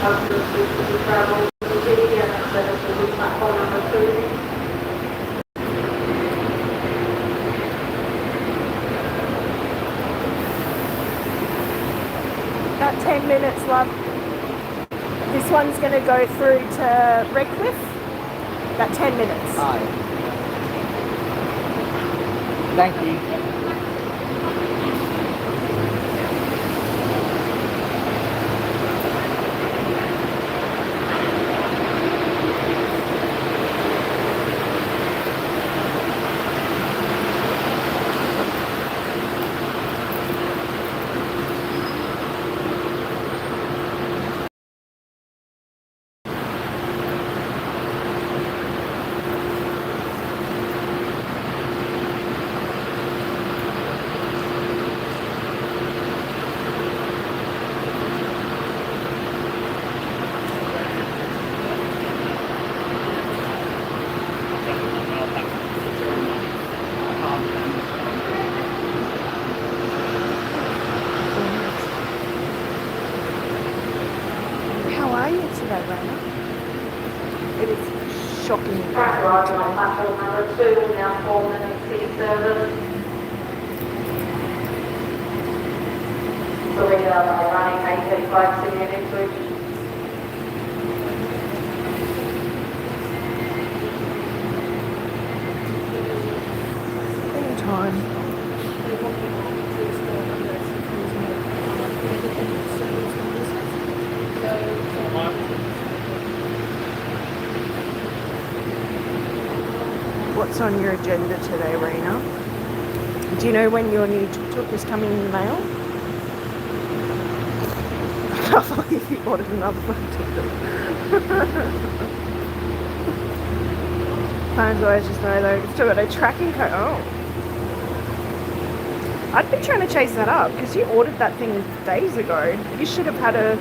About 10 minutes, love. This one's going to go through to Redcliffe. About 10 minutes. Aye. Thank you. It is shocking. Arriving on platform number 2, now 4 minutes city service. Toledo are running 8:35 Sydney and Ipswich. Anytime. What's on your agenda today, Rena? Do you know when your new tuk-tuk is coming in the mail? I can't believe you ordered another one tuk-tuk. Times always just know though, it's still got a tracking code. Oh. I'd been trying to chase that up because you ordered that thing days ago. You should have had a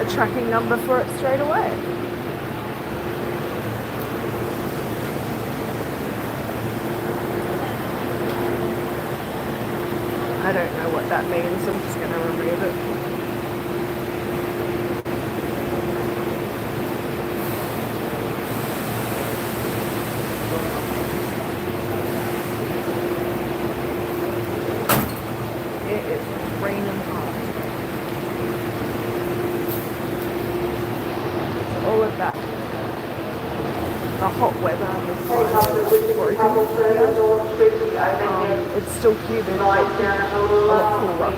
tracking number for it straight away. I don't know what that means. I'm just going to remove it. It is raining hard. All of that. The hot weather is it's still humid. A lot cooler.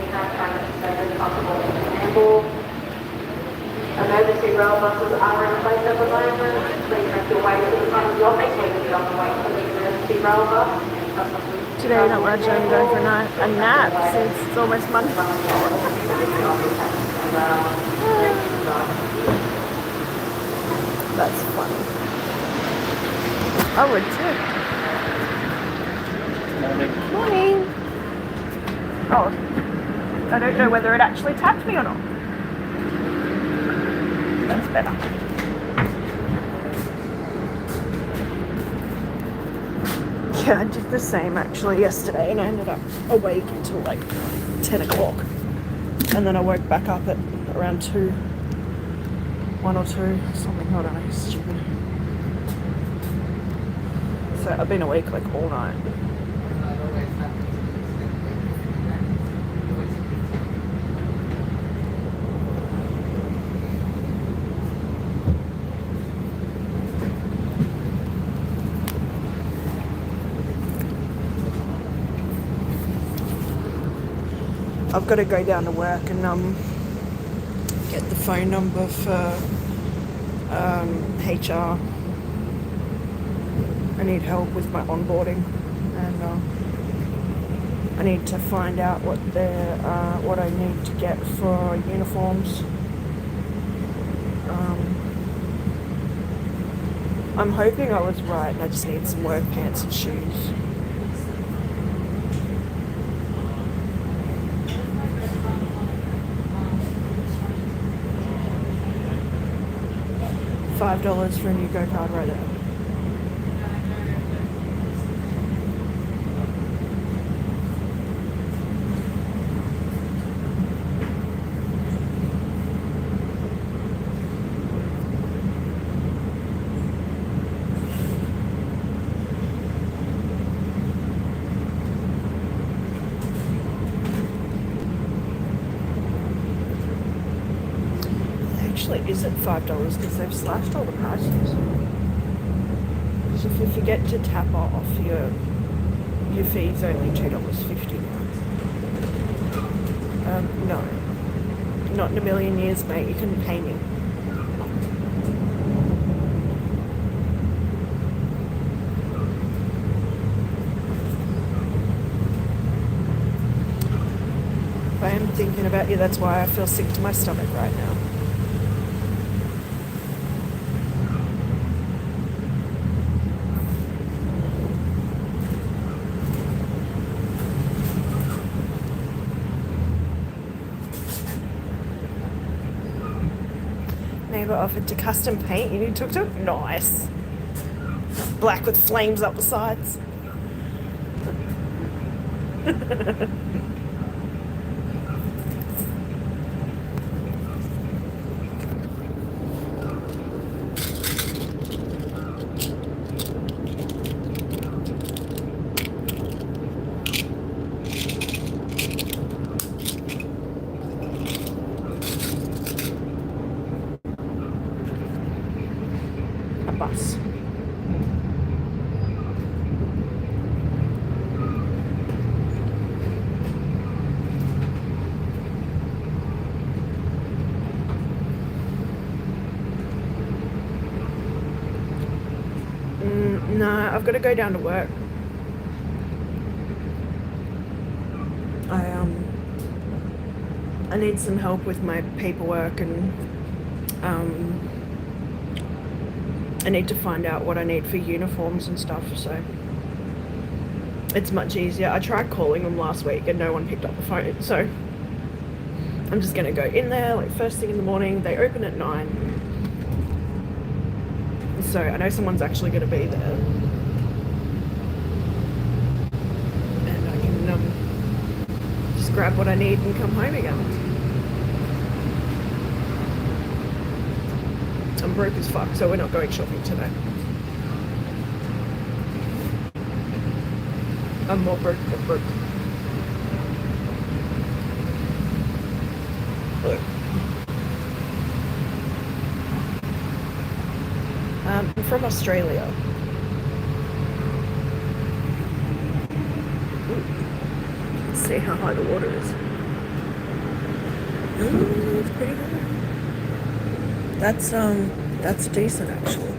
Emergency rail buses are in place at the moment. Please make your way to the front of the office. We will be on the way to the emergency rail bus. Today, not much. I'm going for a nap since it's almost Monday. That's funny. I would too. Morning. Oh, I don't know whether it actually tapped me or not. That's better. Yeah, I did the same actually yesterday and I ended up awake until like 10 o'clock. And then I woke back up at around 1 or 2, something, I don't know, stupid. So I've been awake like all night. I've got to go down to work and get the phone number for HR. I need help with my onboarding, and I need to find out what I need to get for uniforms. I'm hoping I was right and I just need some work pants and shoes. $5 for a new Go card right there. actually isn't $5 because they've slashed all the prices. So if you forget to tap off, your fee's only $2.50 now. No. Not in a million years, mate. You couldn't pay me. I am thinking about you. That's why I feel sick to my stomach right now. Neighbour offered to custom paint your new tuk-tuk. Nice. Black with flames up the sides. A bus. No, I've got to go down to work. I need some help with my paperwork, and I need to find out what I need for uniforms and stuff, so it's much easier. I tried calling them last week and no one picked up the phone, so I'm just gonna go in there like first thing in the morning. They open at 9, so I know someone's actually gonna be there, and I can just grab what I need and come home again. I'm broke as fuck, so we're not going shopping today. I'm more broke than broke. Look. I'm from Australia. Ooh. Let's see how high the water is. Ooh, it's pretty high. That's decent actually.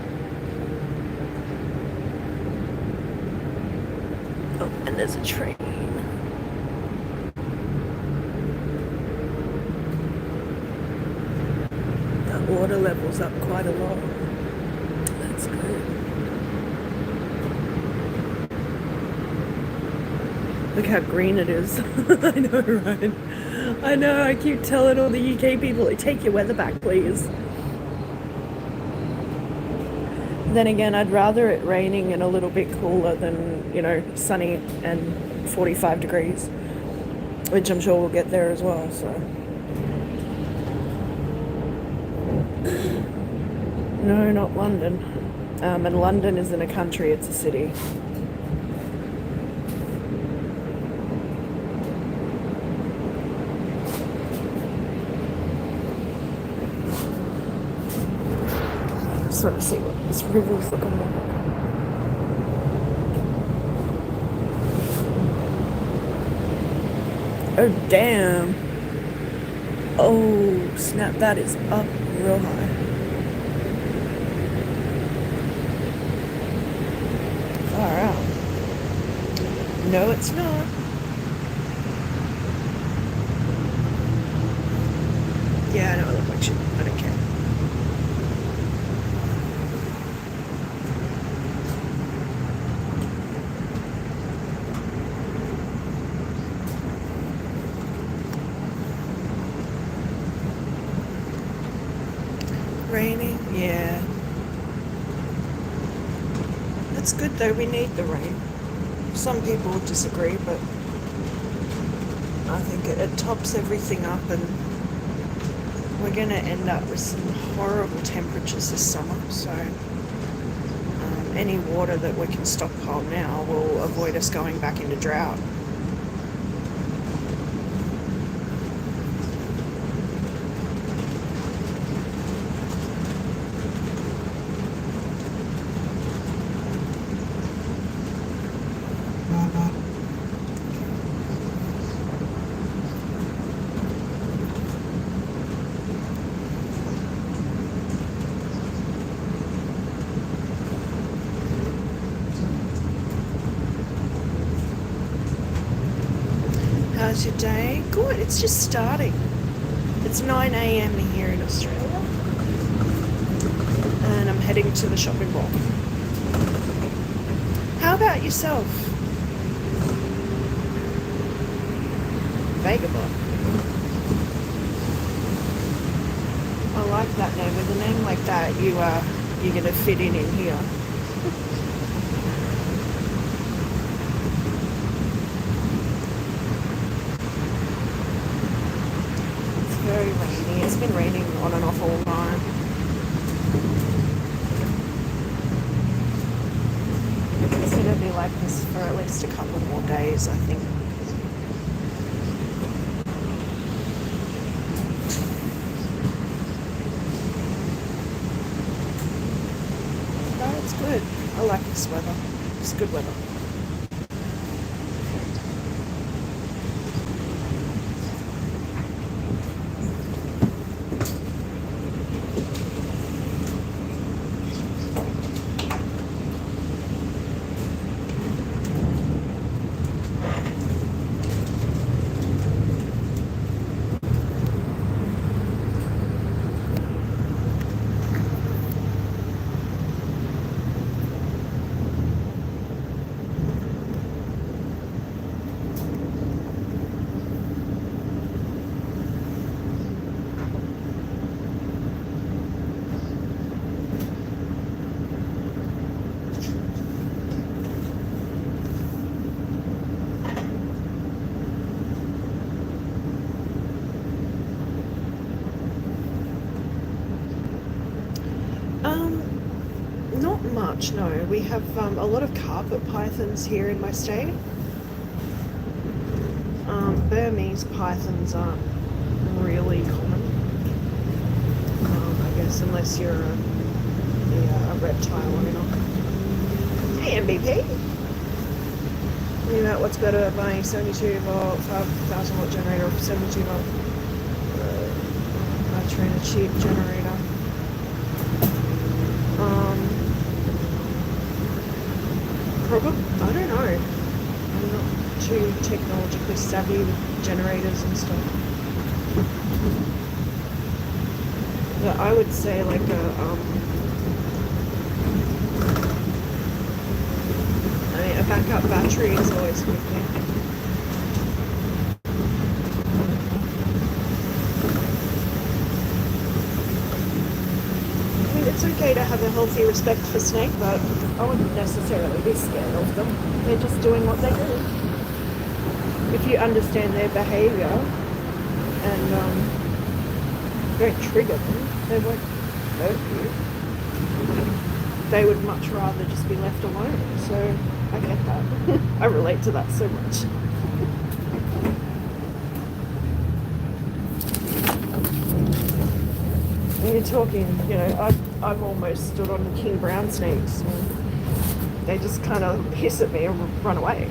Oh, and there's a train. That water level's up quite a lot. That's good. Look how green it is. I know, right? I know, I keep telling all the UK people, take your weather back, please. Then again, I'd rather it raining and a little bit cooler than, sunny and 45 degrees, which I'm sure we'll get there as well, so. No, not London. And London isn't a country, it's a city. Sort of see what this river's looking like. Oh damn. Oh snap, that is up real high. Far out. No, it's not. Yeah, I know it looks like shit. I don't care. Raining, yeah. It's good though, we need the rain. Some people disagree, but I think it tops everything up, and we're going to end up with some horrible temperatures this summer, so any water that we can stockpile now will avoid us going back into drought. How's your day? Good, it's just starting. It's 9 a.m. here in Australia. And I'm heading to the shopping mall. How about yourself? Vagabond. I like that name. With a name like that, you're gonna fit in here. It's very rainy. It's been raining on and off all time. It's gonna be like this for at least a couple more days, I think. No, it's good. I like this weather. It's good weather. Not much, no. We have a lot of carpet pythons here in my state. Burmese pythons aren't really common. I guess unless you're a reptile owner. Hey MVP! Tell me about what's better, buying 72 volt 5,000 watt generator or 72 volt battery and a cheap generator. Probably, I don't know. I'm not too technologically savvy with generators and stuff. But I would say like a backup battery is always a good thing. I mean, it's okay to have a healthy respect for snake, but I wouldn't necessarily be scared of them. They're just doing what they do. If you understand their behaviour and don't trigger them, they won't hurt you. They would much rather just be left alone. So I get that. I relate to that so much. When you're talking, you know, I've almost stood on the king brown snakes. They just kind of hiss at me and run away.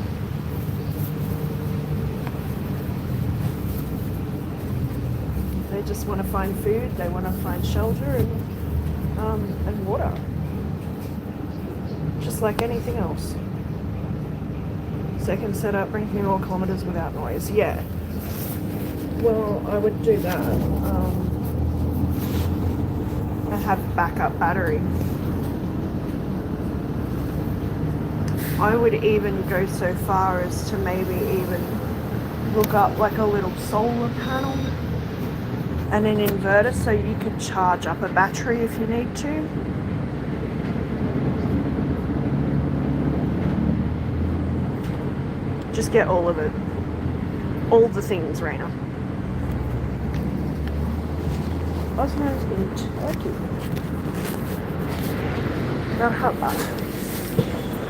They just want to find food, they want to find shelter and water. Just like anything else. Second setup, bring 3 more kilometers without noise. Yeah. Well, I would do that. I have backup battery. I would even go so far as to maybe even hook up like a little solar panel and an inverter so you could charge up a battery if you need to. Just get all of it. All the things, Raina. Osmo's in Turkey. Not hot batteries.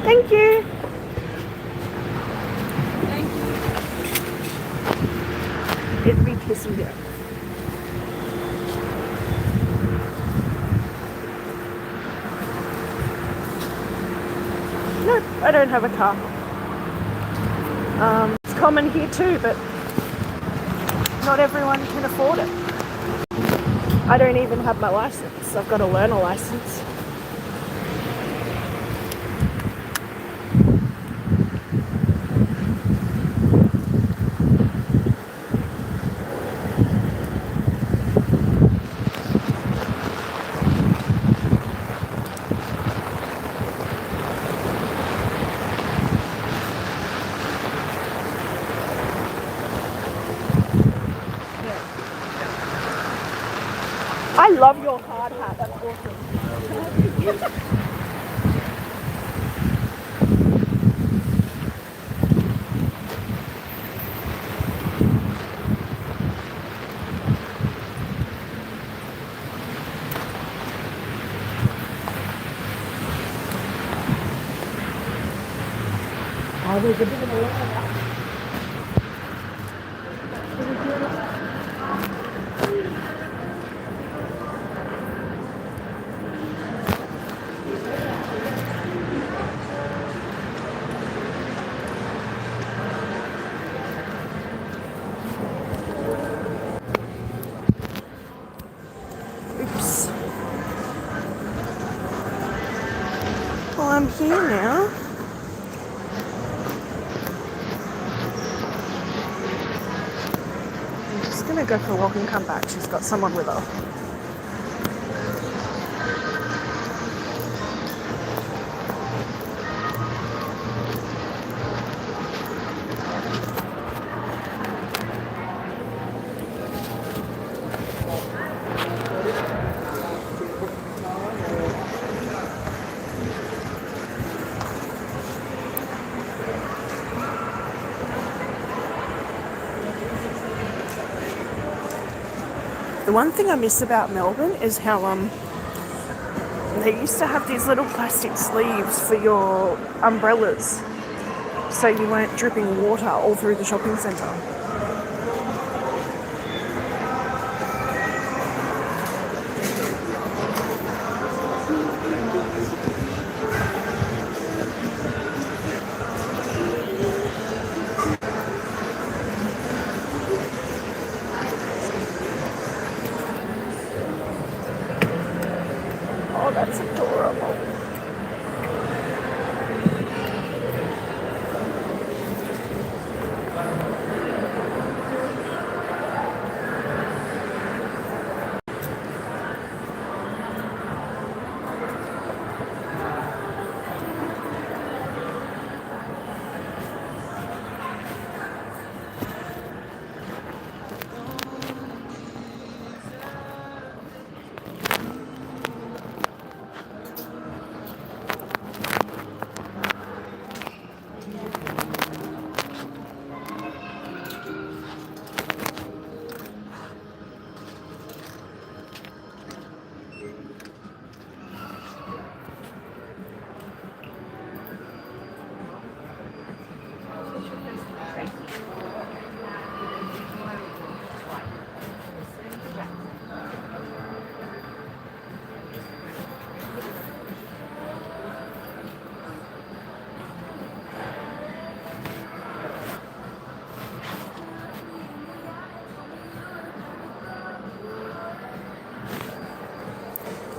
Thank you. Thank you. It'd be pissing down. No, I don't have a car. It's common here too, but not everyone can afford it. I don't even have my license. I've got to learn a license. I love your hard hat. That's awesome. Oh, there's a bit of a line. Oops. Well, I'm here now. I'm just gonna go for a walk and come back. She's got someone with her. The one thing I miss about Melbourne is how they used to have these little plastic sleeves for your umbrellas so you weren't dripping water all through the shopping centre. Oh, that's adorable.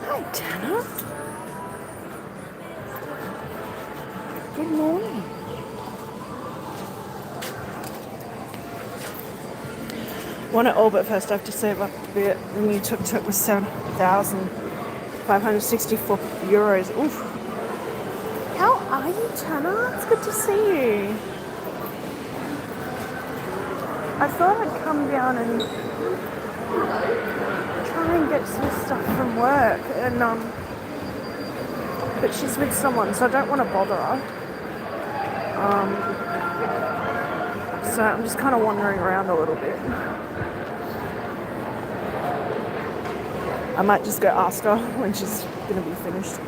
Hi, Tanner. Good morning. One at all, but first I have to save up a bit. The new tuk-tuk was 7,564 euros. Oof. How are you, Tanner? It's good to see you. I thought I'd come down and try and get some stuff from work, and but she's with someone, so I don't want to bother her. So I'm just kind of wandering around a little bit. I might just go ask her when she's going to be finished.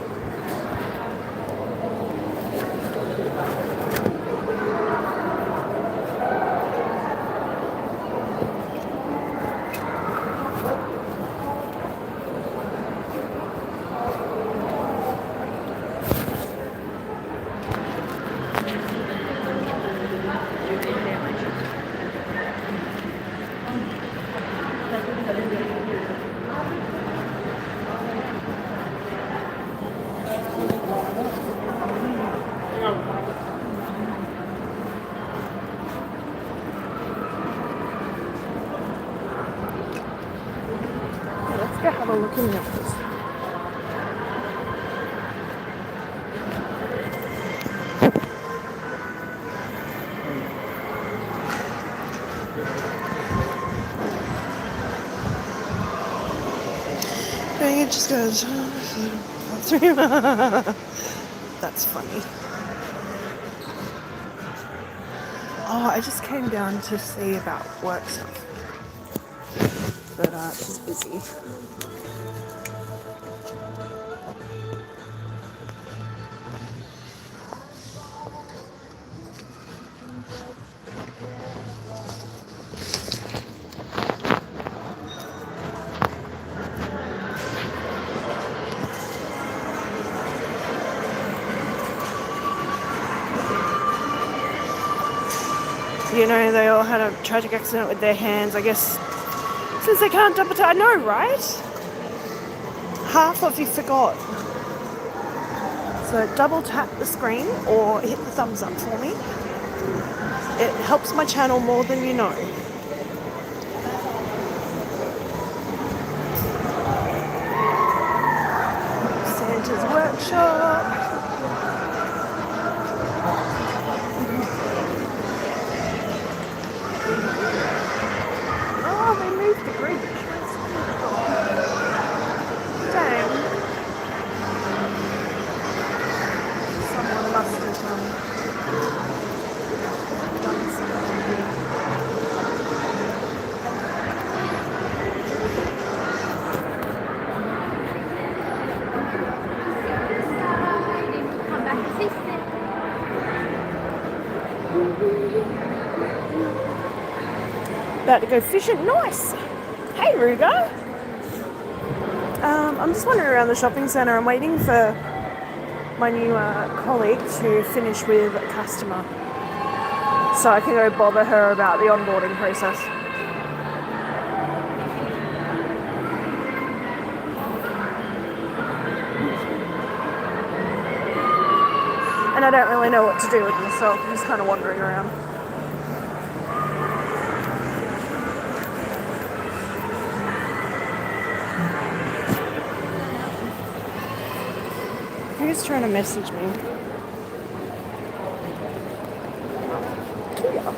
Let's go have a look in the office. And it just goes. That's funny. Oh, I just came down to see about work stuff. But she's busy. You know, they all had a tragic accident with their hands, I guess, since they can't double tap. I know, right? Half of you forgot. So double tap the screen or hit the thumbs up for me. It helps my channel more than you know. Santa's workshop. Oh, they moved the Grinch. Dang. Someone must have done something. Come back and taste it. About to go fishing. Nice. Hey, Rugo. I'm just wandering around the shopping centre. I'm waiting for my new colleague to finish with a customer so I can go bother her about the onboarding process. And I don't really know what to do with myself. I'm just kind of wandering around. Who's trying to message me? Kia.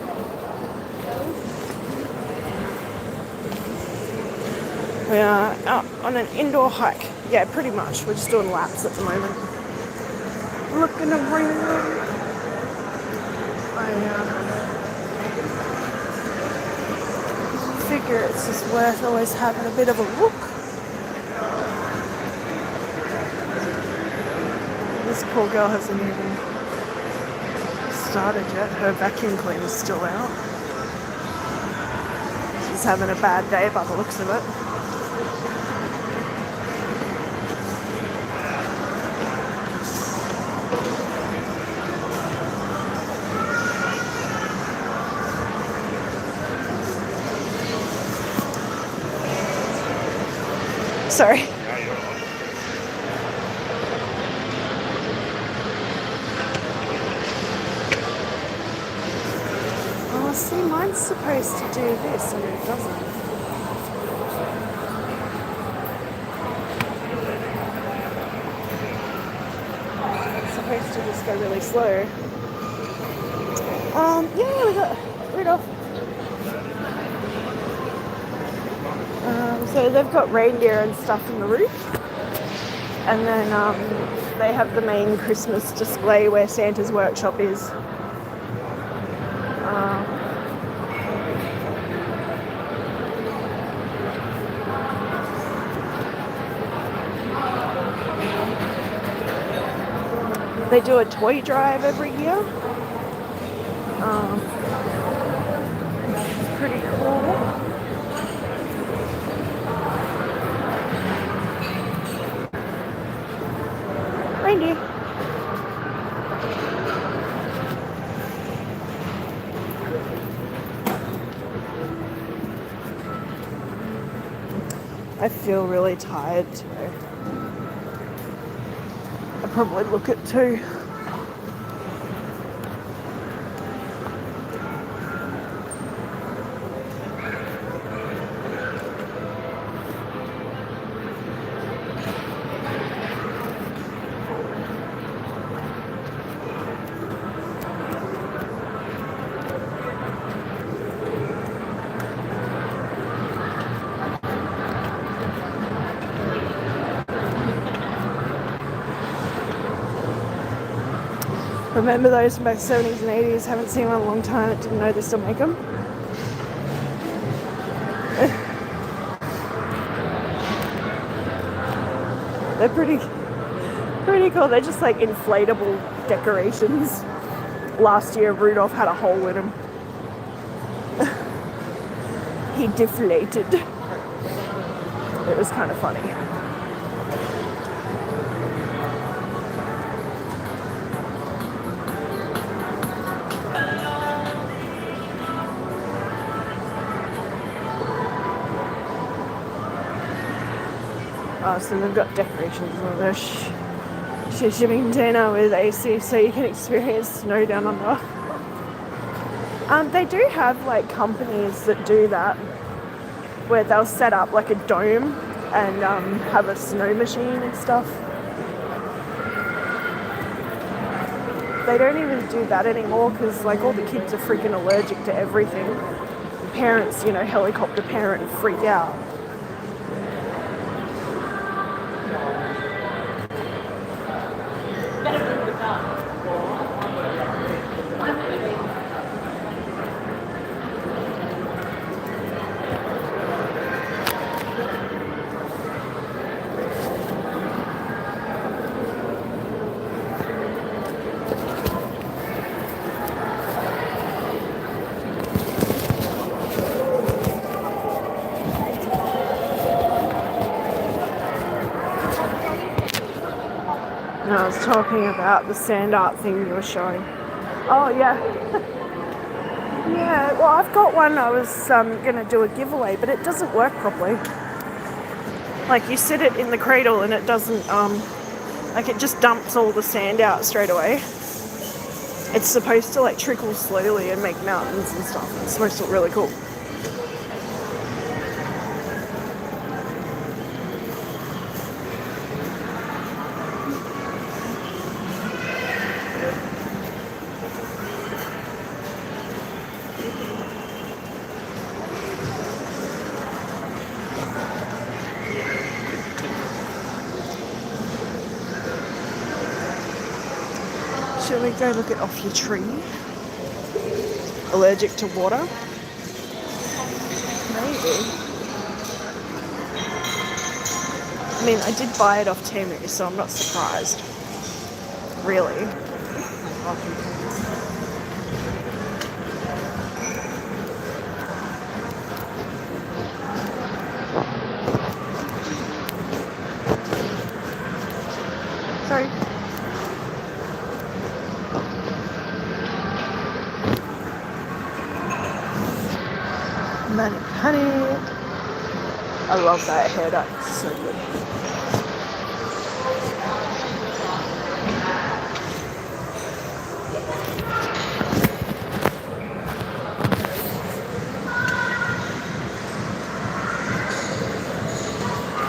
We are out on an indoor hike. Yeah, pretty much. We're just doing laps at the moment. Looking around. I figure it's just worth always having a bit of a look. This poor girl hasn't even started yet. Her vacuum cleaner's still out. She's having a bad day by the looks of it. Sorry. Oh, see, mine's supposed to do this and it doesn't. It's supposed to just go really slow. Yeah, we got Rudolph. So they've got reindeer and stuff in the roof. And then they have the main Christmas display where Santa's workshop is. They do a toy drive every year. It's pretty cool. Reindeer. I feel really tired today. I probably look at 2. Remember those from back 70s and 80s? Haven't seen one in a long time. I didn't know they still make them. They're pretty cool. They're just like inflatable decorations. Last year, Rudolph had a hole in him. He deflated. It was kind of funny. So they've got decorations on their shipping container with AC, so you can experience snow down under. They do have like companies that do that, where they'll set up like a dome and have a snow machine and stuff. They don't even do that anymore because like all the kids are freaking allergic to everything. Parents, helicopter parent freak out. I was talking about the sand art thing you were showing. Oh, yeah. Yeah, well, I've got one I was going to do a giveaway, but it doesn't work properly. Like, you sit it in the cradle and it doesn't, like, it just dumps all the sand out straight away. It's supposed to, like, trickle slowly and make mountains and stuff. It's supposed to look really cool. Shall we go look at Off Your Tree? Allergic to water? Maybe. I mean, I did buy it off Temu, so I'm not surprised. Really. Sorry. Honey. I love that hair dye. It's so good.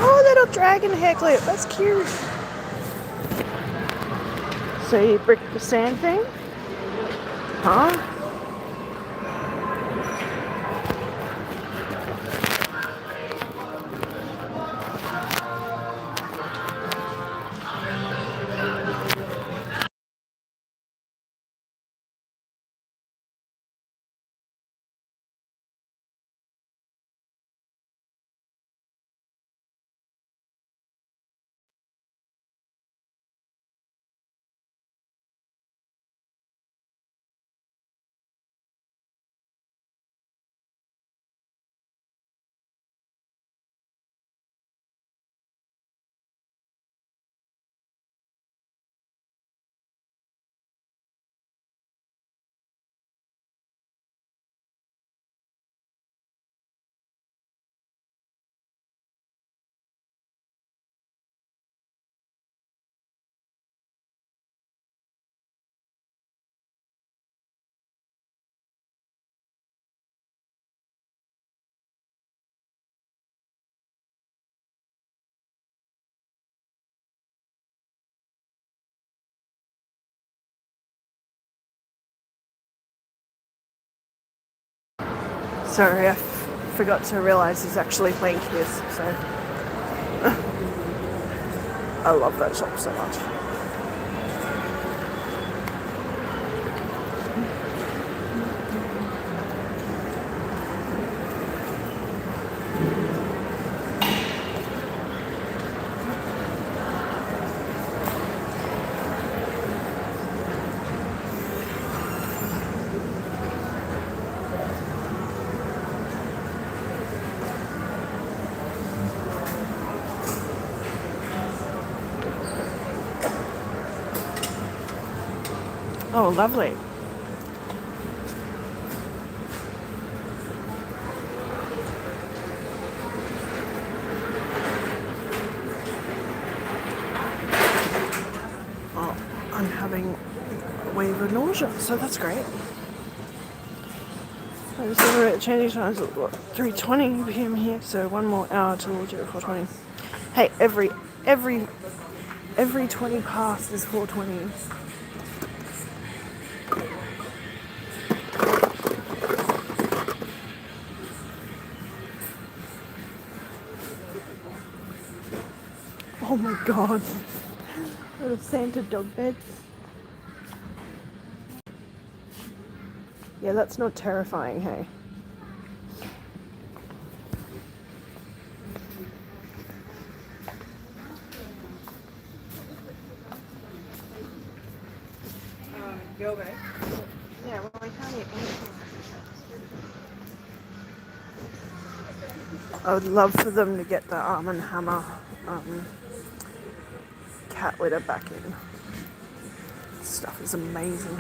Oh, little dragon hair clip. That's cute. So you brick the sand thing? Huh? Sorry, I forgot to realise he's actually playing Kiss, so I love that shop so much. Oh, lovely. Oh, I'm having a wave of nausea, so that's great. I just remember at changing times at what, 3:20 p.m. here, so one more hour till 4:20. Hey, every 20 past is 4:20. Oh my god. Little Santa dog bed. Yeah, that's not terrifying, hey. Yoga. Yeah, well, I can't eat anything. I would love for them to get the Arm& Hammer cat litter back in. This stuff is amazing.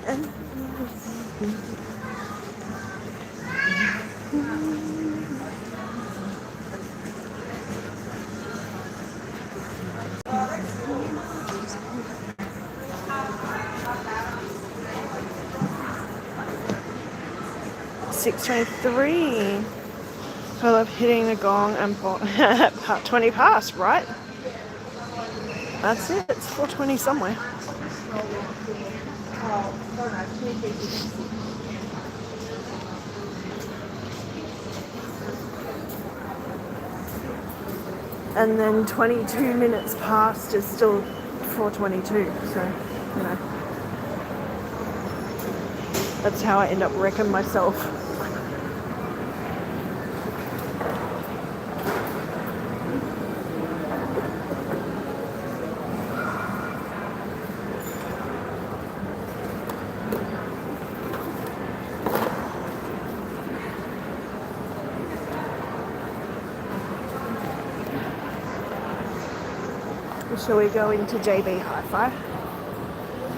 And 6:23. I love hitting the gong and 20 past, right? That's it. It's 4:20 somewhere. And then 22 minutes past is still 4:22. So, you know, that's how I end up wrecking myself. So we go into JB Hi-Fi.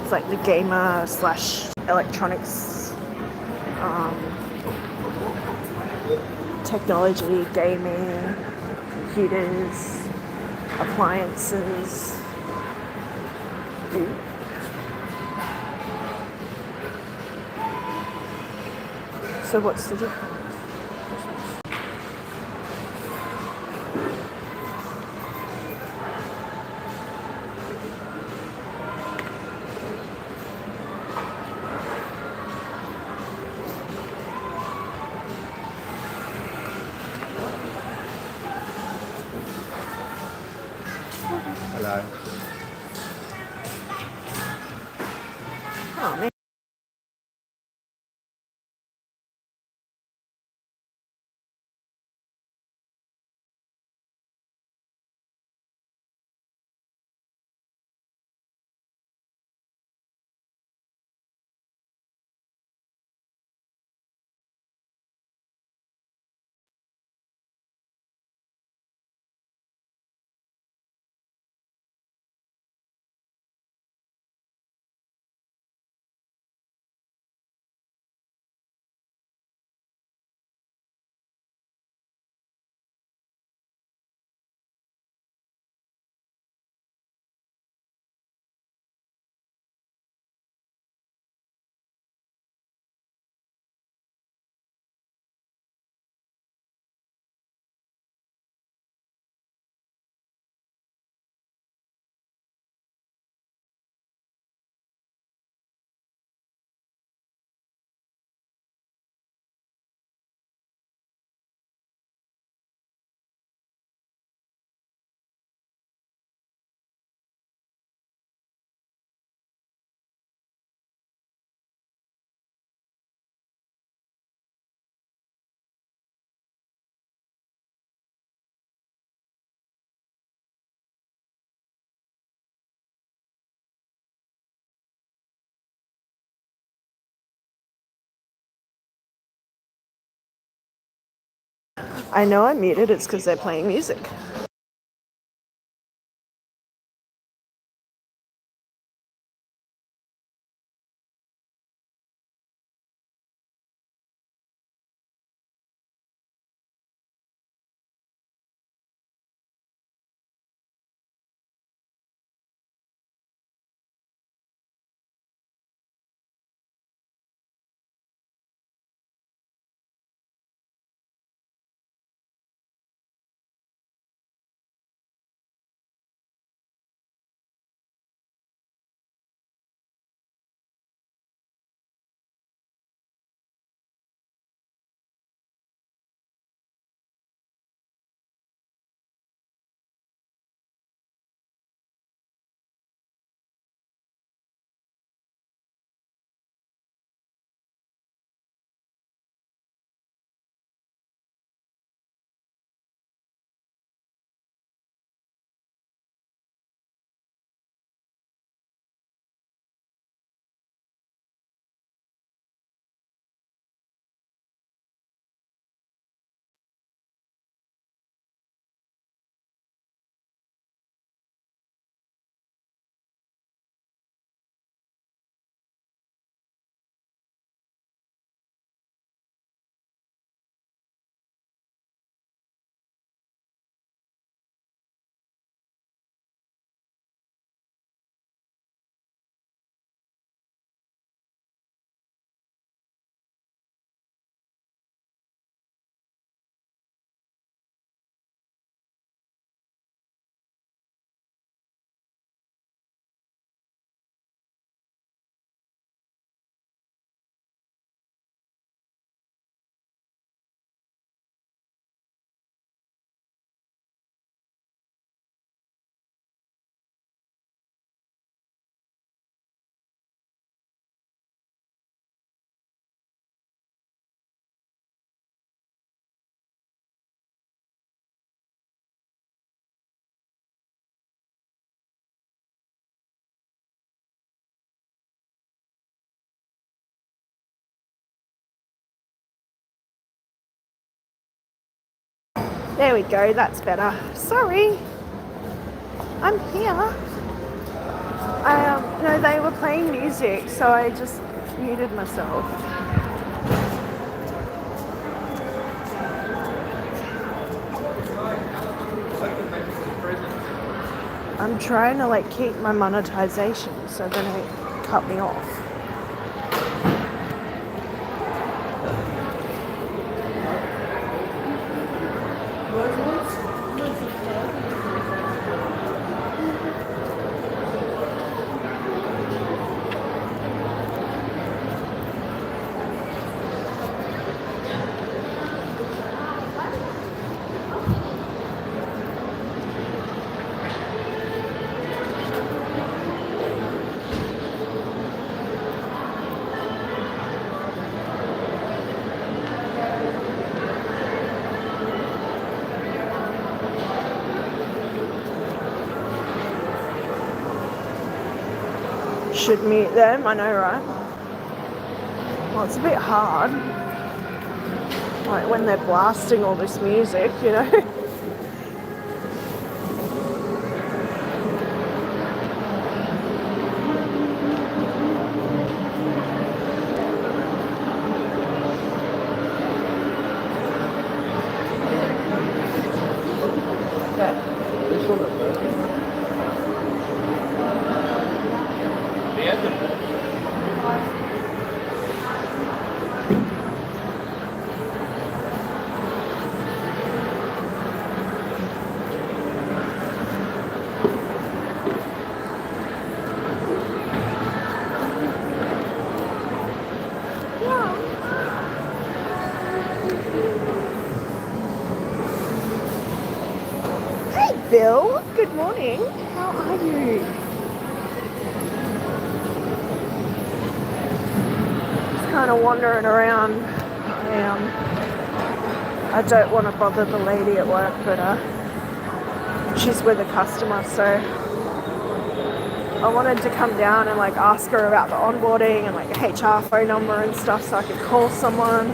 It's like the gamer slash electronics, technology, gaming, computers, appliances. So what's the difference? Hello. Oh, man. I know I'm muted, it's because they're playing music. There we go, that's better. Sorry, I'm here. No, they were playing music, so I just muted myself. I'm trying to like keep my monetization so they don't cut me off. Should mute them, I know, right? Well, it's a bit hard. Like when they're blasting all this music, you know? Bill, good morning. How are you? Just kind of wandering around. I don't want to bother the lady at work, but she's with a customer, so I wanted to come down and like ask her about the onboarding and like a HR phone number and stuff so I could call someone.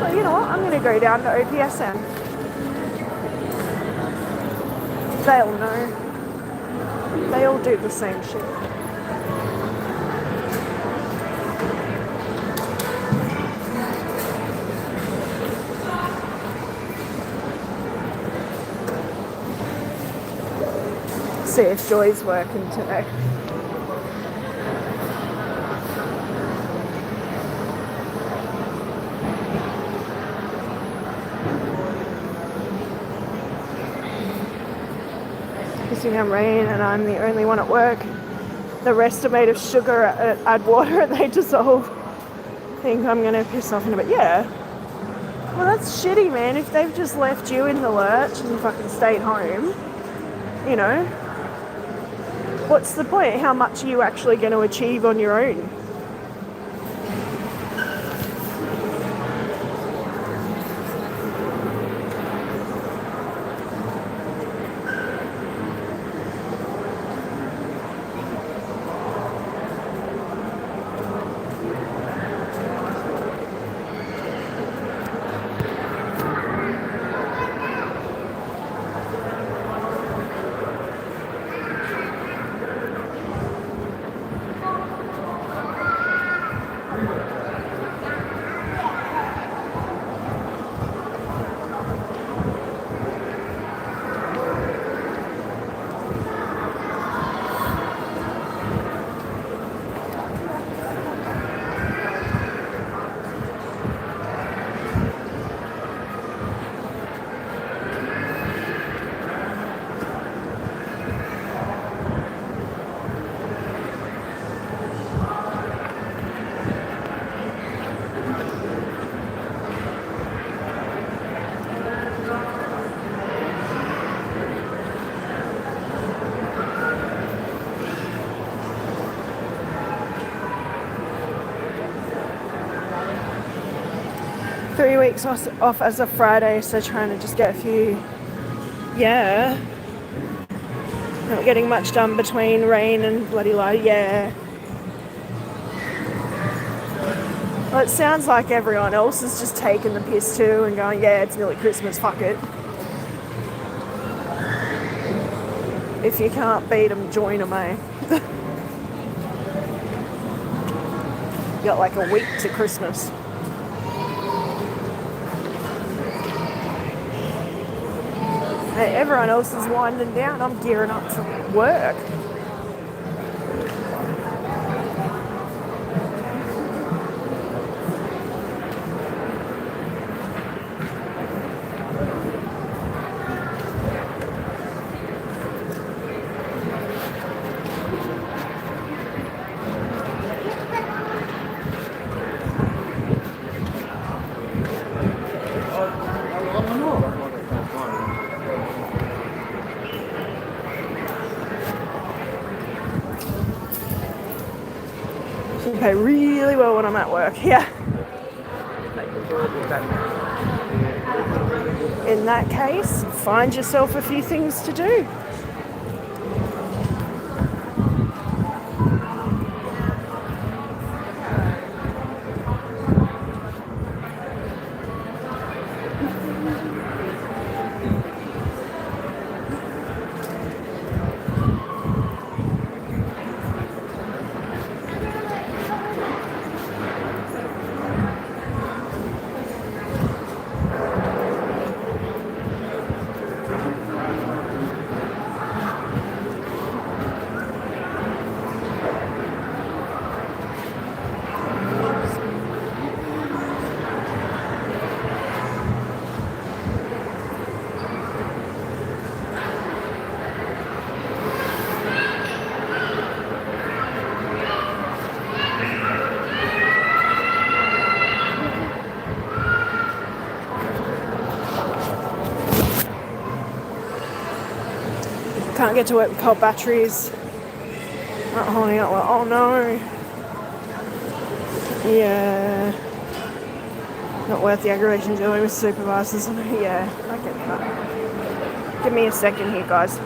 Well, you know what? I'm going to go down to OPSM. They'll know. They all do the same shit. See if Joy's working today. I'm Rain and I'm the only one at work. The rest are made of sugar, add water and they dissolve. I think I'm going to piss off in a bit. Yeah. Well, that's shitty, man. If they've just left you in the lurch and you fucking stayed home, you know, what's the point? How much are you actually going to achieve on your own? Weeks off as a Friday, so trying to just get a few, not getting much done between rain and bloody light, Well, it sounds like everyone else is just taking the piss too and going, it's nearly Christmas, fuck it. If you can't beat them, join them, eh? You got like a week to Christmas. Hey, everyone else is winding down. I'm gearing up for work. Pay really well when I'm at work, In that case, find yourself a few things to do. Can't get to work with cold batteries. Not holding up well. Oh no. Yeah. Not worth the aggravation dealing with supervisors. Yeah, I get that. Give me a second here, guys.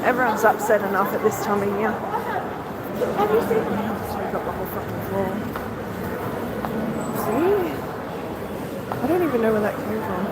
Everyone's upset enough at this time of year. Have you seen? Take up the whole fucking floor. See? I don't even know where that came from.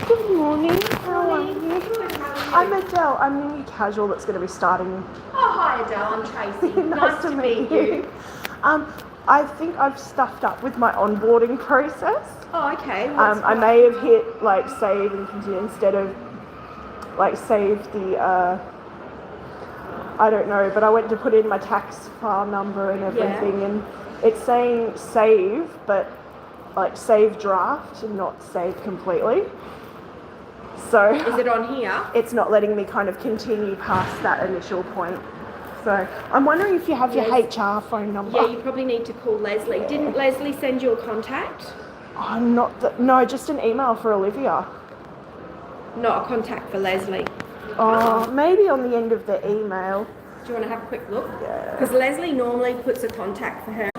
Good morning. How are you? I'm Adele. I'm the new casual that's going to be starting. Oh, hi Adele, I'm Tracy. Nice to meet you. I think I've stuffed up with my onboarding process. Oh, okay. I may have hit like save and continue instead of like save the I don't know, but I went to put in my tax file number and everything, and it's saying save, but like save draft and not save completely. So Is it on here? it's not letting me kind of continue past that initial point. So I'm wondering if you have your HR phone number. Yeah, you probably need to call Leslie. Didn't Leslie send you a contact? I'm not. No, just an email for Olivia. Not a contact for Leslie. Oh, maybe on the end of the email. Do you want to have a quick look? Yeah. Because Leslie normally puts a contact for her.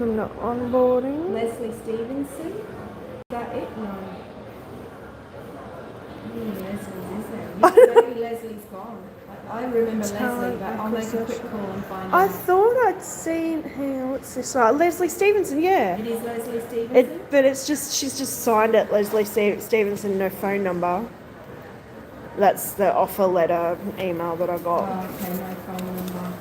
Welcome to onboarding. Leslie Stevenson. Is that it? No. Leslie's, isn't it? Maybe Leslie's gone. I remember Leslie, but I'll make a quick call and find I out. thought I'd seen here. What's this? Leslie Stevenson. Yeah. It is Leslie Stevenson? But it's just she's just signed it. Leslie Stevenson. No phone number. That's the offer letter email that I got. Oh, okay, no phone number.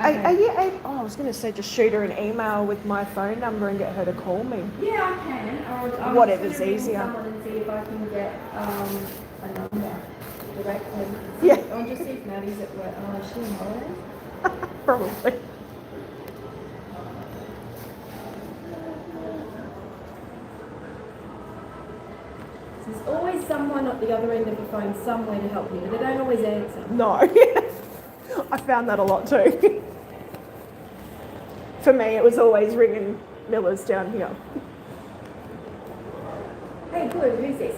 Are you able, I was going to say just shoot her an email with my phone number and get her to call me. Yeah, I can. I'm Whatever's just gonna ring easier. Someone and see if I can get a number directly. Yeah. I'll just see if Maddie's at work. Oh, is she on holiday? Probably. There's always someone at the other end of the phone somewhere to help you, but they don't always answer. No. I found that a lot too. For me, it was always ringing Miller's down here. Hey, good. Who's this?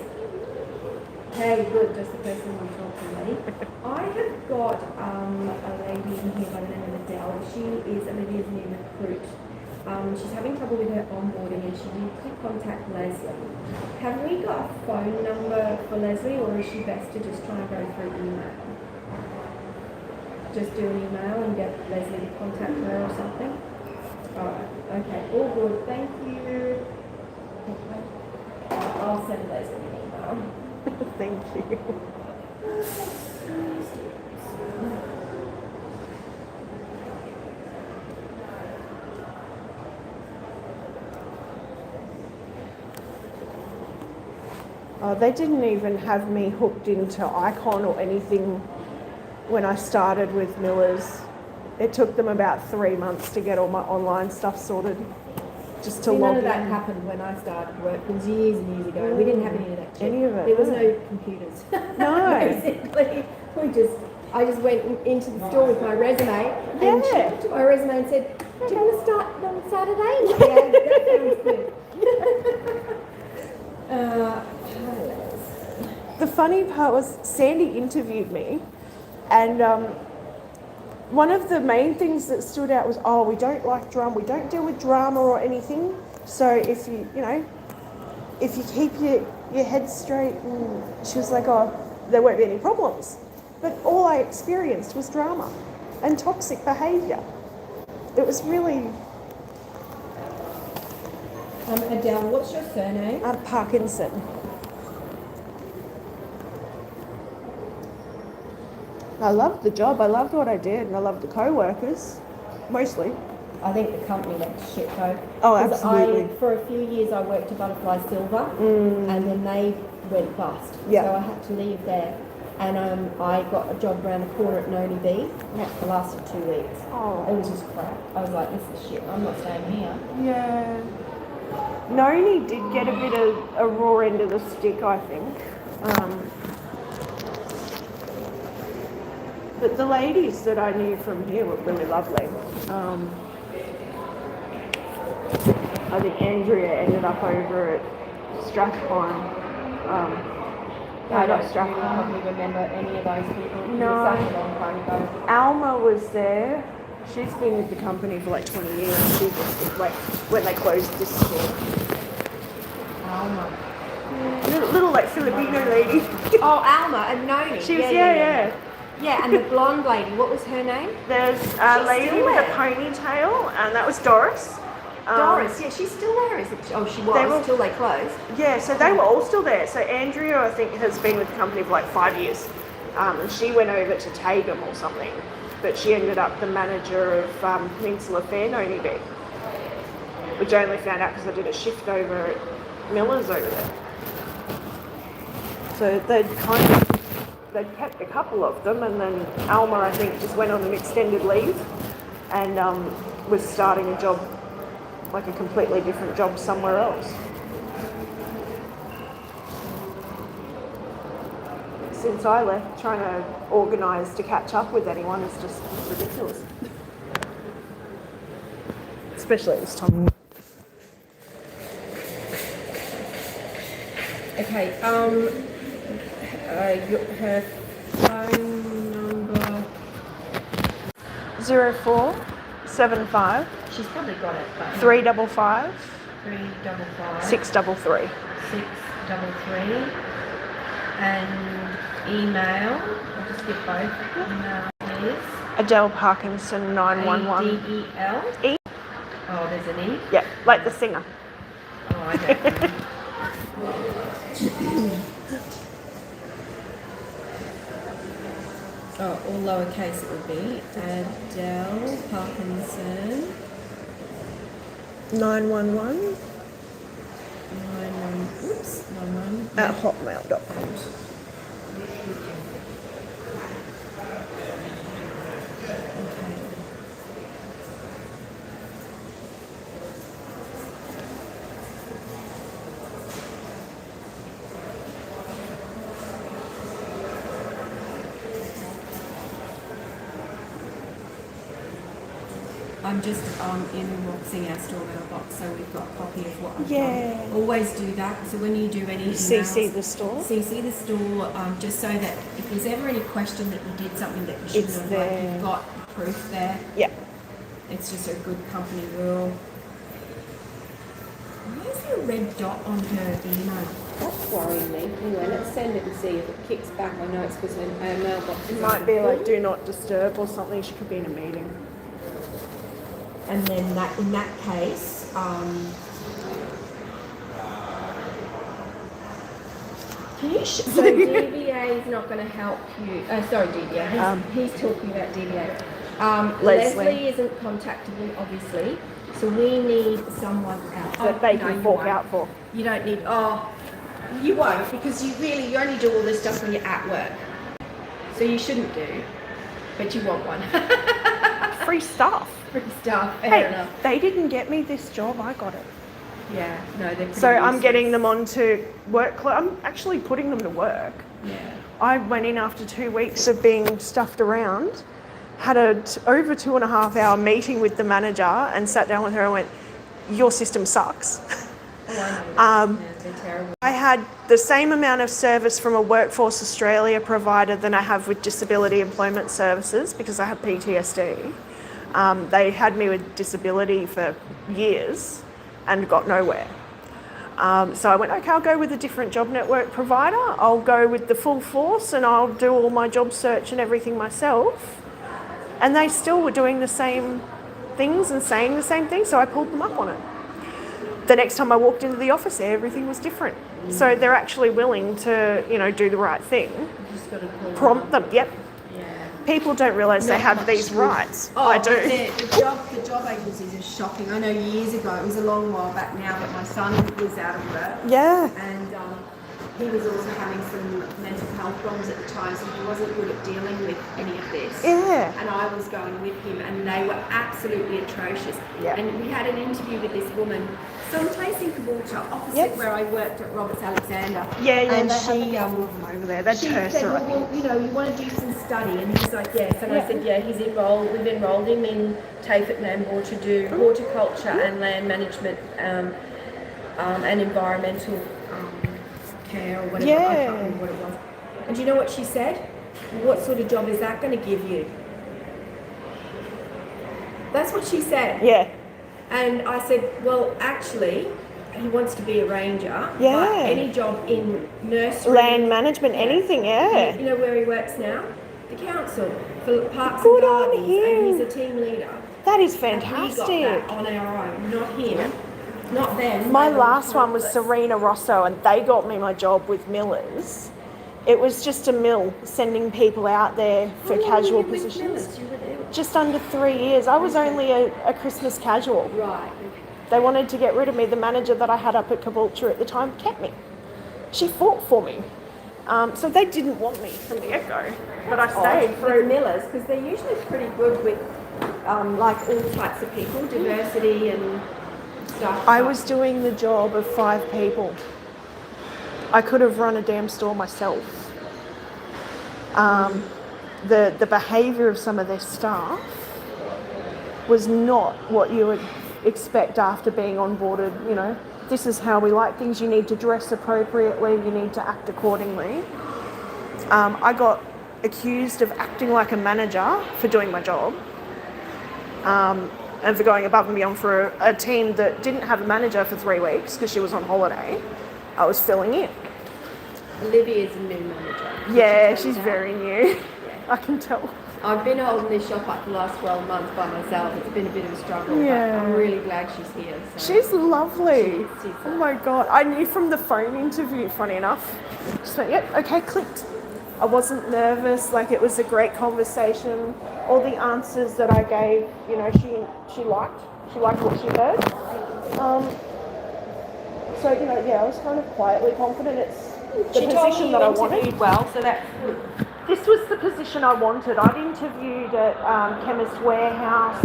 Hey, good. Just the person I'm talking to. I have got a lady in here by the name of Adele. She is Olivia's new recruit. She's having trouble with her onboarding and she needs to contact Leslie. Have we got a phone number for Leslie, or is she best to just try and go through email? Just do an email and get Leslie to contact her or something? Alright, okay, all good, thank you. I'll send Leslie an email. Thank you. They didn't even have me hooked into Icon or anything when I started with Miller's. It took them about 3 months to get all my online stuff sorted, just to See, log none of that in. happened when I started work. It was years and years ago. We didn't have any of that. Shit. Any of it, There was no. no computers. No. Basically, I just went into the store with my resume and she Yeah. looked at my resume and said, "Do you want to start on Saturday?" And I go, "That sounds good." The funny part was Sandy interviewed me, and one of the main things that stood out was, oh, we don't like drama, we don't deal with drama or anything. So if if you keep your head straight, and she was like, oh, there won't be any problems. But all I experienced was drama and toxic behaviour. It was really Adele, what's your surname? Parkinson. I loved the job, I loved what I did, and I loved the co-workers, mostly. I think the company went to shit though. Oh, 'Cause absolutely. For a few years I worked at Butterfly Silver and then they went bust. Yeah. So I had to leave there. And I got a job around the corner at Noni B. Yeah. It lasted 2 weeks. Oh. It was just crap. I was like, this is shit. I'm not staying here. Yeah. Noni did get a bit of a raw end of the stick, I think. But the ladies that I knew from here were really lovely. I think Andrea ended up over at Strathclyde. I don't really Strathclyde. probably remember any of those people. No. It was such a long time ago. Alma was there. She's been with the company for like 20 years. She just, like, when they closed this store. Alma. Little like Filipino lady. Oh, Alma and Noni. She was, yeah. Yeah, and the blonde lady, what was her name? There's a She's lady still with a there. ponytail, and that was Doris. Doris, yeah, she's still there, is it? Oh, she They was, were- till they closed. Yeah, so they were all still there. So Andrea, I think, has been with the company for like 5 years. And she went over to Tagum or something. But she ended up the manager of Peninsula Fair Noni B. Which I only found out because I did a shift over at Miller's over there. So they'd kept a couple of them, and then Alma, I think, just went on an extended leave and was starting a job, like a completely different job somewhere else. Since I left, trying to organise to catch up with anyone is just ridiculous. Especially at this time. Okay, her phone number. 04 75 She's probably got it, but 355 355 633. 633. And email, I'll just give both. Email is Adele Parkinson 911. ADEL. E? Oh, there's an E? Yeah, like the singer. Oh, I don't know. Oh, all lowercase it would be. Adele Parkinson 911 91 at hotmail.com. Okay. I'm just inboxing our store mailbox, so we've got a copy of what I've done. Always do that. So when you do any emails, CC the store. CC the store, just so that if there's ever any question that you did something that you shouldn't It's have, there. like you've got proof there. Yeah. It's just a good company rule. Why is there a red dot on her email? That's worrying me. Anyway, let's send it and see if it kicks back. I know it's because our mailbox It is might be like do not disturb or something. She could be in a meeting. And then that in that case, can you so DBA is not going to help you. Sorry, DBA. He's talking about DBA. Leslie isn't contactable, obviously. So we need someone else That they no, can you fork won't. out for. You don't need. Oh, you won't because you only do all this stuff when you're at work. So you shouldn't do, but you want one. Free stuff. Free stuff. Fair Hey, enough. they didn't get me this job. I got it. Yeah. No, they're pretty So I'm useless. getting them onto work. I'm actually putting them to work. Yeah. I went in after 2 weeks of being stuffed around, had a over 2.5 hour meeting with the manager and sat down with her and went, your system sucks. Oh, I know. Um, Yeah, they're terrible. I had the same amount of service from a Workforce Australia provider than I have with Disability Employment Services because I have PTSD. They had me with disability for years and got nowhere. So I went, okay, I'll go with a different job network provider. I'll go with the full force and I'll do all my job search and everything myself. And they still were doing the same things and saying the same things, so I pulled them up on it. The next time I walked into the office, everything was different. So they're actually willing to, do the right thing. You just got to call Prompt them. Yep. Yeah. People don't realise they Not have much these good. rights. Oh, I do. The job agencies are shocking. I know years ago, it was a long while back now, but my son was out of work. Yeah. And he was also having some mental health problems at the time, so he wasn't good at dealing with any of this. Yeah. And I was going with him, and they were absolutely atrocious. Yeah. And we had an interview with this woman, someplace in Caboolture, opposite Yep. where I worked at Roberts Alexander. Yeah, And they she, have a couple of them over there. They're she said, tertiary. well, you want to do some study, and he's like, yes. And I Yeah. said, yeah, we've enrolled him in TAFE at Nambour to do horticulture and land management and environmental care or whatever. I Yeah. can't remember what it was. And do you know what she said? What sort of job is that going to give you? That's what she said. Yeah. And I said, well, actually, he wants to be a ranger. Yeah. But any job in nursery. Land management, anything, yeah. You know where he works now? The council for parks Good and on gardens. him. And he's a team leader. That is And we fantastic. got that on our own, not him, not them. My They were last one was hopeless. Serena Rosso, and they got me my job with Millers. It was just a mill sending people out there for How long casual were you with positions. Millers? You were there. Just under 3 years. I was only a Christmas casual. Right. They wanted to get rid of me. The manager that I had up at Caboolture at the time kept me. She fought for me. So they didn't want me from the get-go. But I stayed With through. Millers, because they're usually pretty good with like all types of people, diversity and stuff. I was doing the job of 5 people. I could have run a damn store myself. The behaviour of some of their staff was not what you would expect after being onboarded. This is how we like things. You need to dress appropriately. You need to act accordingly. I got accused of acting like a manager for doing my job. and for going above and beyond for a team that didn't have a manager for 3 weeks because she was on holiday. I was filling in. Olivia's a new manager. Did Yeah, she tell you she's that? very new. I can tell. I've been holding this shop up for the last 12 months by myself. It's been a bit of a struggle, Yeah. but I'm really glad she's here. So. She's lovely. She's Oh my god. I knew from the phone interview, funny enough. Just went, yep, okay, clicked. I wasn't nervous, like it was a great conversation. All the answers that I gave, you know, she liked. She liked what she heard. So, you know, yeah, I was kind of quietly confident it's the She told position me that you I wanted. interviewed well, so that's good. This was the position I wanted. I'd interviewed at Chemist Warehouse,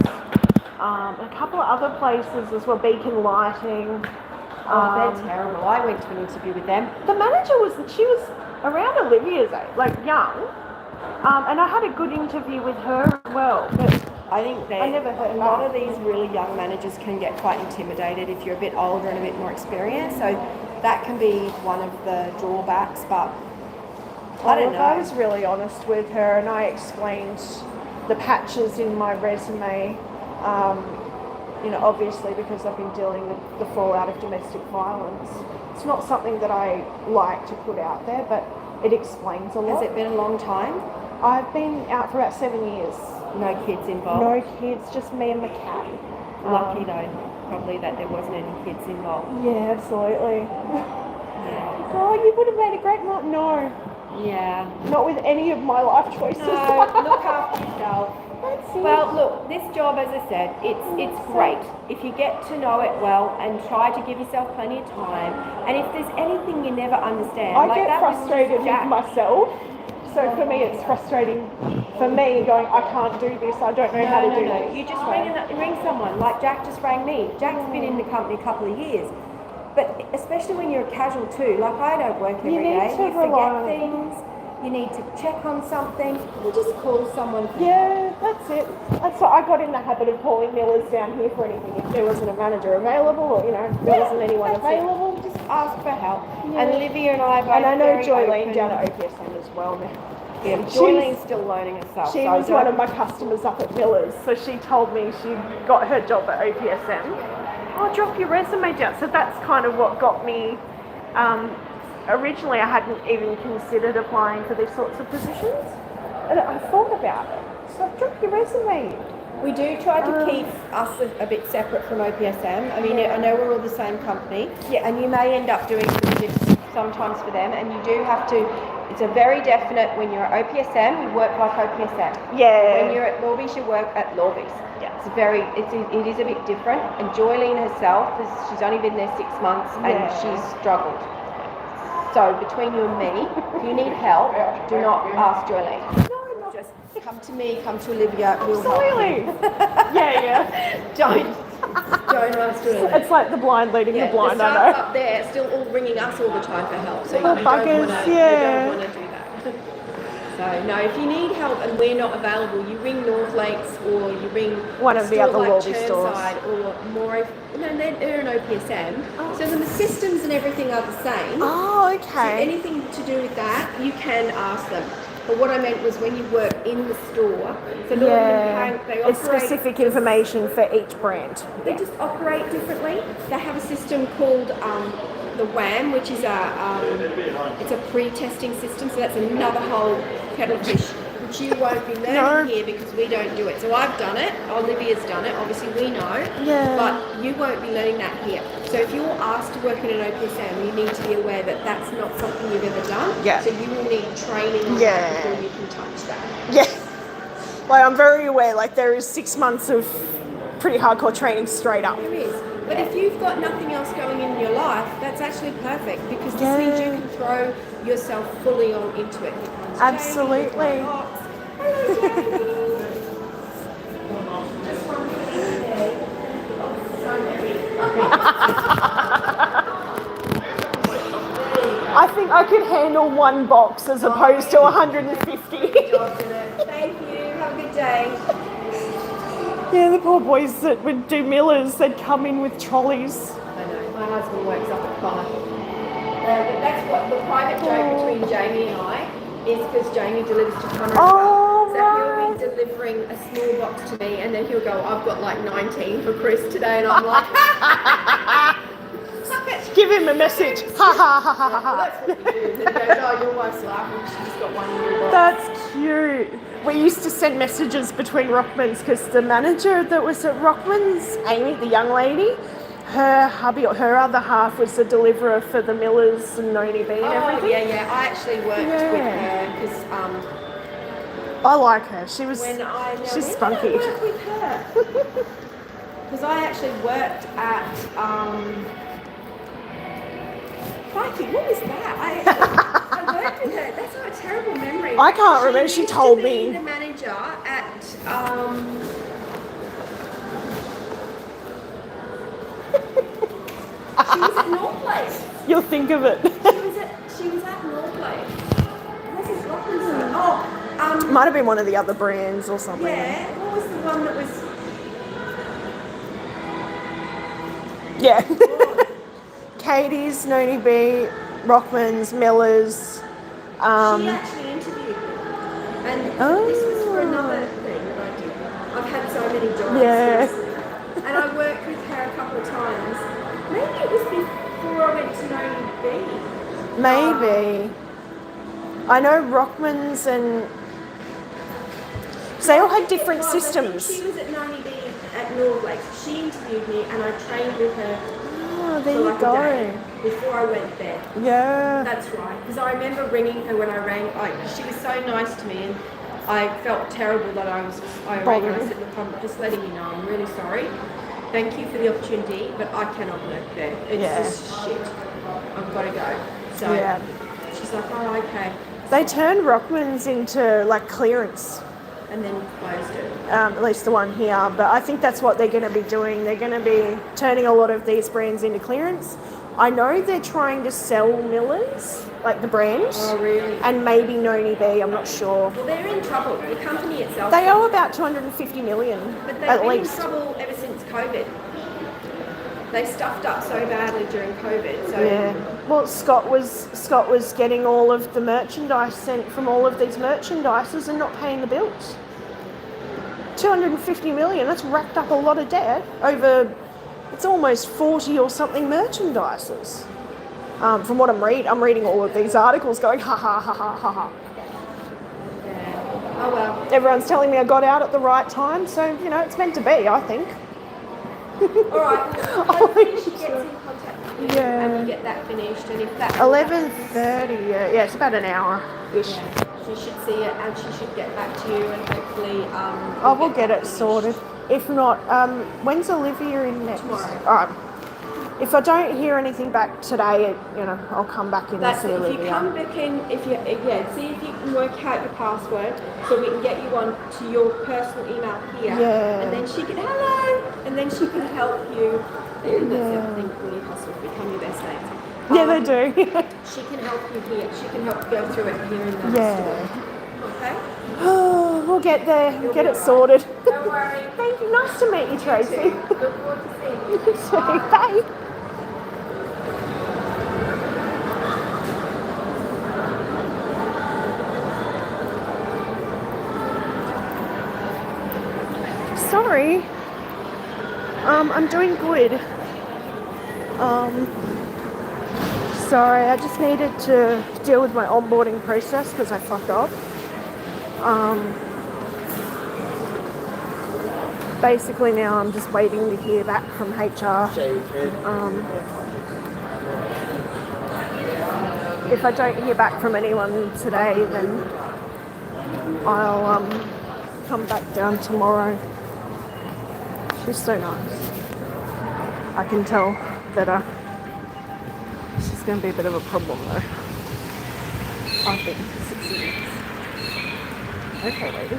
a couple of other places as well, Beacon Lighting. Oh, they're terrible. I went to an interview with them. The manager she was around Olivia's age, like young, and I had a good interview with her as well. But I think that I never heard a lot that. of these really young managers can get quite intimidated if you're a bit older and a bit more experienced. So that can be one of the drawbacks, but I don't know. I was really honest with her, and I explained the patches in my resume. You know, obviously because I've been dealing with the fallout of domestic violence. It's not something that I like to put out there, but it explains a lot. Has it been a long time? I've been out for about 7 years. No kids involved? No kids, just me and the cat. Lucky though, probably that there wasn't any kids involved. Yeah, absolutely. Yeah. Oh, you would have made a great mom. No, Yeah. not with any of my life choices. No, look after yourself. That's it. Well, look, this job, as I said, it's great. If you get to know it well and try to give yourself plenty of time, and if there's anything you never understand, I like get that was frustrated with Jack. myself. So for me, it's frustrating. For me, going, I can't do this. I don't know how to do No. this. You just ring someone, like Jack just rang me. Jack's been in the company a couple of years. But especially when you're a casual too, like I don't work every You need day. to You rely forget on- things, you need to check on something, you just call someone. Yeah, that's it. That's what I got in the habit of calling Miller's down here for anything. If there wasn't a manager available, or you know, if there wasn't anyone That's it. available. Just ask for help. Yeah. And Olivia and I are both And I know very Joylene open. down at OPSM as well now. Yeah, She's- Joylene's still learning herself. She so was one of my customers up at Miller's, so she told me she got her job at OPSM. I'll drop your resume down. So that's kind of what got me. Originally, I hadn't even considered applying for these sorts of positions, and I thought about it. So drop your resume. We do try to keep us a bit separate from OPSM. I mean, I know we're all the same company, Yeah. and you may end up doing some shifts sometimes for them, and you do have to. It's a very definite. When you're at OPSM, you work like OPSM. Yeah. When you're at Lawbies, you work at Lawbies. Yeah. It is a bit different. And Joylene herself, she's only been there 6 months, and Yeah. she's struggled. So between you and me, if you need help, do not ask Joylene. No, Just come to me, come to Olivia. We'll help you. absolutely. Yeah. Don't ask Joylene. It's like the blind leading the blind. the I staff know. up there are still all ringing us all the time for help. So Little you don't buggers, want yeah. to do that. So no, if you need help and we're not available, you ring North Lakes or you ring One a of the store other like Lawby stores. Chermside or more. No, they're an OPSM. So the systems and everything are the same. Oh, So okay. anything to do with that, you can ask them. But what I meant was when you work in the store. So Northern Yeah. Paint, they It's operate. specific information for each brand. They just operate differently. They have a system called the WAM, which is it's a pre-testing system. So that's another whole kettle of fish, which you won't be learning No. here because we don't do it. So I've done it. Olivia's done it. Obviously we know. Yeah. But you won't be learning that here. So if you're asked to work in an OPSM, you need to be aware that that's not something you've ever done. Yeah. So you will need training on Yeah. that before you can touch that. Yeah. Like, I'm very aware, like, there is 6 months of pretty hardcore training straight up. There is. But if you've got nothing else going in your life, that's actually perfect because this means you Yeah. can throw yourself fully on into it. Here comes Jamie, Absolutely. here's my box. Hello, Jamie. Just one thing there. Oh, so I think I could handle one box as opposed to 150. Thank you. Have a good day. Yeah, the poor boys that would do Millers, they'd come in with trolleys. I know. My husband works up at 5. But that's what the private joke between Jamie and I is because Jamie delivers to Conroe. Oh, So he'll be delivering a small box to me, and then he'll go, I've got like 19 for Chris today, and I'm like, suck it. Give him a message. Ha ha ha ha Well, ha. that's what you do. And then he goes, oh, your wife's laughing, she's just got one new box. That's cute. We used to send messages between Rockman's because the manager that was at Rockman's, Amy, the young lady, her hubby or her other half was the deliverer for the Millers and Noni B and everything. Yeah. I actually worked with her because I like her. She's when I she's when spunky. did I work with her? Because I actually worked at Crikey, what was that? I worked with her. That's not a terrible memory. I can't remember. She used told to be me. the manager at she was at North Place. You'll think of it. She was at North Place. What was Rockman's? Oh, Might have been one of the other brands or something. yeah. What was the one that was? Yeah. Katie's, Noni B, Rockman's, Miller's. She actually interviewed me, and this was for another thing that I did. I've had so many jobs, Yeah. seriously. And I worked with her a couple of times. Maybe it was before I went to Noni B. Maybe. I know Rockman's and... So they all had different I think systems. she was at Noni B at North Lakes. She interviewed me, and I trained with her Oh, there for you like a day go. before I went there. Yeah. That's right. Because I remember ringing her when I rang. She was so nice to me, and I felt terrible that I rang and I said, look, I'm just letting you know, I'm really sorry. Thank you for the opportunity, but I cannot work there. It's just shit. I've got to go. So Yeah. she's like, oh, okay. They turned Rockman's into like clearance. And then closed it. At least the one here, but I think that's what they're going to be doing. They're going to be turning a lot of these brands into clearance. I know they're trying to sell Miller's, like the brand, Oh, really? and maybe Noni B, I'm not sure. Well, they're in trouble. The company itself. They owe about 250 million, But they've at been least. in trouble ever since COVID. They stuffed up so badly during COVID. So Yeah. Well, Scott was getting all of the merchandise sent from all of these merchandisers and not paying the bills. 250 million. That's racked up a lot of debt over. It's almost 40 or something merchandisers. From what I'm reading all of these articles, going ha ha ha ha ha ha. yeah. Oh well. Everyone's telling me I got out at the right time, so it's meant to be. I think. All right. Well, hopefully she gets in contact with you and we get that finished. And if that 11:30. Yeah, it's about an hour ish. yeah, she should see it and she should get back to you and hopefully Oh, we'll get that it finished. sorted. If not, when's Olivia in next? Tomorrow. All right. If I don't hear anything back today, I'll come back in That's and see it. If you Olivia. come back in, see if you can work out your password so we can get you on to your personal email here. Yeah. And then she can, hello, and then she can help you. And that's the other thing, really hustle, become your best mates. Yeah, they do. She can help you here. She can help go through it here in the Yeah. store. Okay? We'll get there. We'll get it sorted. Don't worry. Thank you. Nice to meet you, Tracy. Look forward to seeing you. You too. Bye. Sorry. I'm doing good. Sorry, I just needed to deal with my onboarding process because I fucked up. Basically now I'm just waiting to hear back from HR. If I don't hear back from anyone today, then I'll come back down tomorrow. She's so nice. I can tell that she's going to be a bit of a problem though. I think 6 minutes. Okay, lady.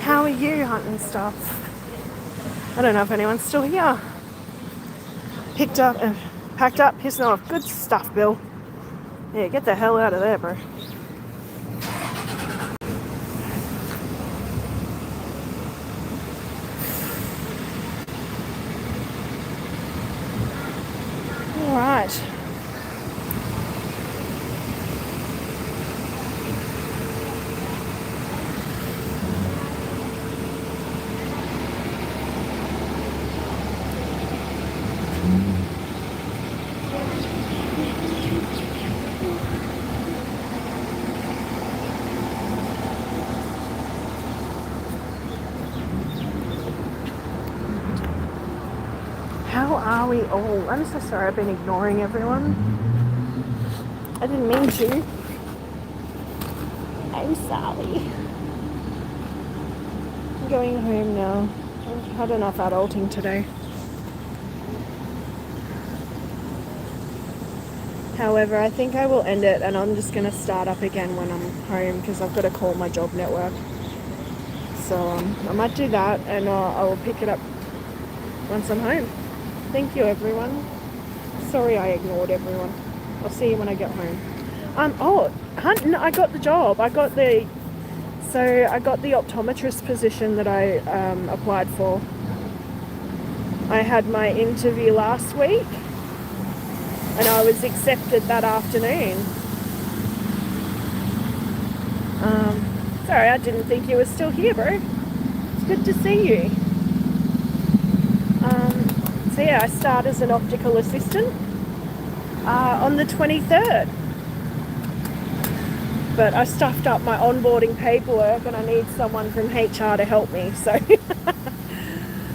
How are you hunting stuff? I don't know if anyone's still here. Packed up, pissing off. Good stuff, Bill. Yeah, get the hell out of there, bro. All right. How are we all? I'm so sorry I've been ignoring everyone. I didn't mean to. I'm sorry. I'm going home now. I've had enough adulting today. However, I think I will end it and I'm just going to start up again when I'm home because I've got to call my job network. So I might do that and I will pick it up once I'm home. Thank you, everyone. Sorry I ignored everyone. I'll see you when I get home. Hunting, I got the job. I got the optometrist position that I applied for. I had my interview last week and I was accepted that afternoon. Sorry, I didn't think you were still here, bro. It's good to see you. So yeah, I start as an optical assistant on the 23rd. But I stuffed up my onboarding paperwork and I need someone from HR to help me. So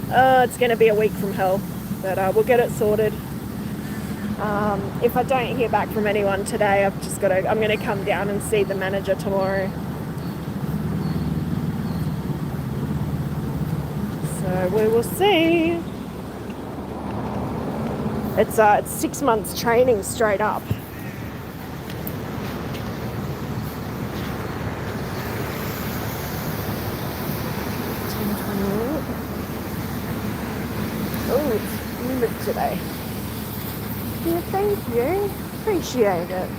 it's going to be a week from hell, but we'll get it sorted. If I don't hear back from anyone today, I'm going to come down and see the manager tomorrow. So we will see. It's 6 months training straight up. Oh, it's humid today. Yeah, thank you. Appreciate it.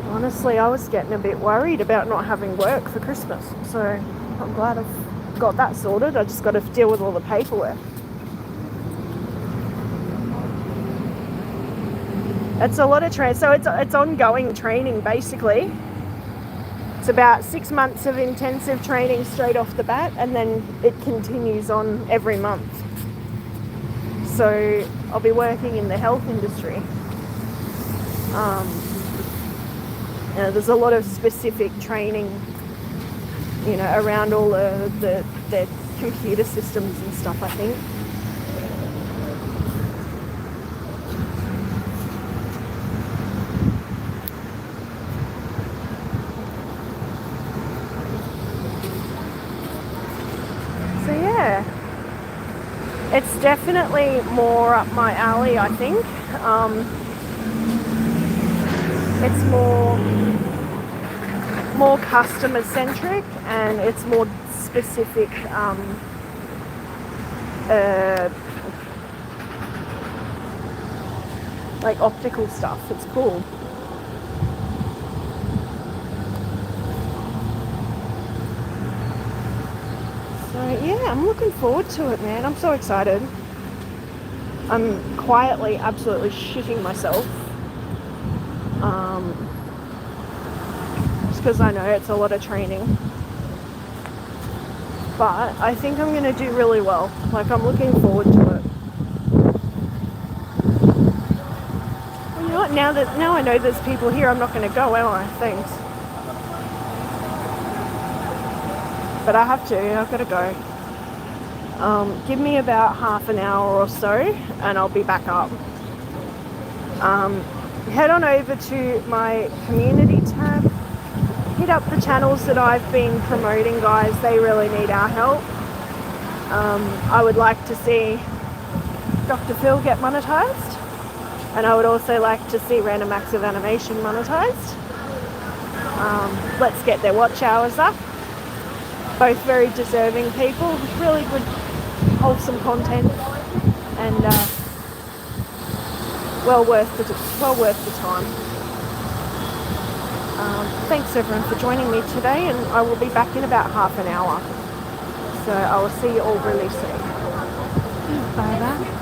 Honestly, I was getting a bit worried about not having work for Christmas, so I'm glad I've got that sorted. I just got to deal with all the paperwork. It's a lot of training, so it's ongoing training basically. It's about 6 months of intensive training straight off the bat, and then it continues on every month. So I'll be working in the health industry. There's a lot of specific training, around all the computer systems and stuff, I think. So yeah, it's definitely more up my alley, I think. It's more customer centric and it's more specific like optical stuff. It's cool. So yeah, I'm looking forward to it, man. I'm so excited. I'm quietly absolutely shitting myself. Just because I know it's a lot of training. But I think I'm going to do really well. Like, I'm looking forward to it. You know what? Now I know there's people here, I'm not going to go, am I? Thanks. But I have to. I've got to go. Give me about half an hour or so, and I'll be back up. Head on over to my community tab. Hit up the channels that I've been promoting, guys. They really need our help. I would like to see Dr. Phil get monetized. And I would also like to see Random Acts of Animation monetized. Let's get their watch hours up. Both very deserving people, really good, wholesome content, and well worth the time. Thanks everyone for joining me today, and I will be back in about half an hour. So I will see you all really soon. Bye bye.